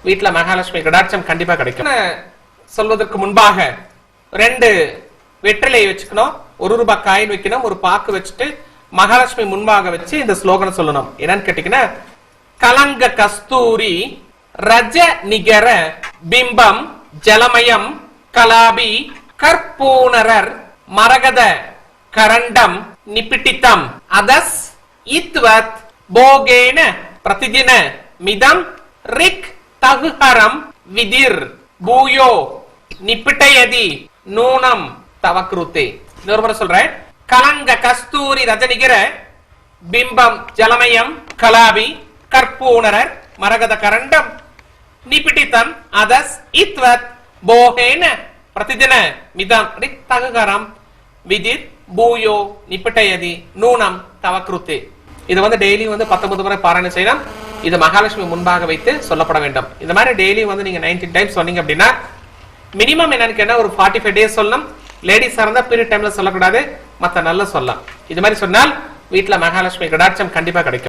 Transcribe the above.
வீட்டுல மகாலட்சுமி கடாட்சம் கண்டிப்பா கிடைக்கும். சொல்வதற்கு முன்பாக 2 வெற்றிலை வச்சுக்கணும், 1 ரூபாய் காயின் வைக்கணும், ஒரு பாக்கு வச்சுட்டு மகாலட்சுமி முன்பாக வச்சு இந்த ஸ்லோகனை சொல்லணும். என்னன்னு கேட்டீங்கன்னா, கலங்க கஸ்தூரி ரஜ நிகர பிம்பம் ஜலமயம் கலாபி கற்பூணரர் மரகத கரண்டம் நிபிட்டிதம் அதஸ் இத்வத் போகேன பிரதிதின மிதம் ரிக் தகுஹரம் விதிர் பூயோ நிபிட்டயதி நூனம் தவக்ருதே. இன்னொரு முறை சொல்றேன். கலங்க கஸ்தூரி ரஜனிகிர பிம்பம் ஜலமயம் கலாபி கற்பூணரர் மரகத கரண்டம் நிபிட்டிதம் அதஸ் இத்வத் போகேன பிரதிதின மிதம் ரிக் தகுஹரம் விதிர் பூயோ நிபிட்டயதி நூனம் தவக்ருதே. இது டெய்லி 19 முறை பாராயணம் செய்யலாம். இது மகாலட்சுமி முன்பாக வைத்து சொல்லப்பட வேண்டும். இந்த மாதிரி டெய்லி நீங்க 19 டைம்ஸ் சொன்னீங்க அப்படின்னா மினிமம் என்னன்னு ஒரு 45 டேஸ் சொல்லணும். லேடிஸ் இருந்தா பீரியட் டைம்ல சொல்லக்கூடாது, மத்த நல்ல சொல்லலாம். இது மாதிரி சொன்னால் வீட்டுல மகாலட்சுமி கடாட்சம் கண்டிப்பா கிடைக்கும்.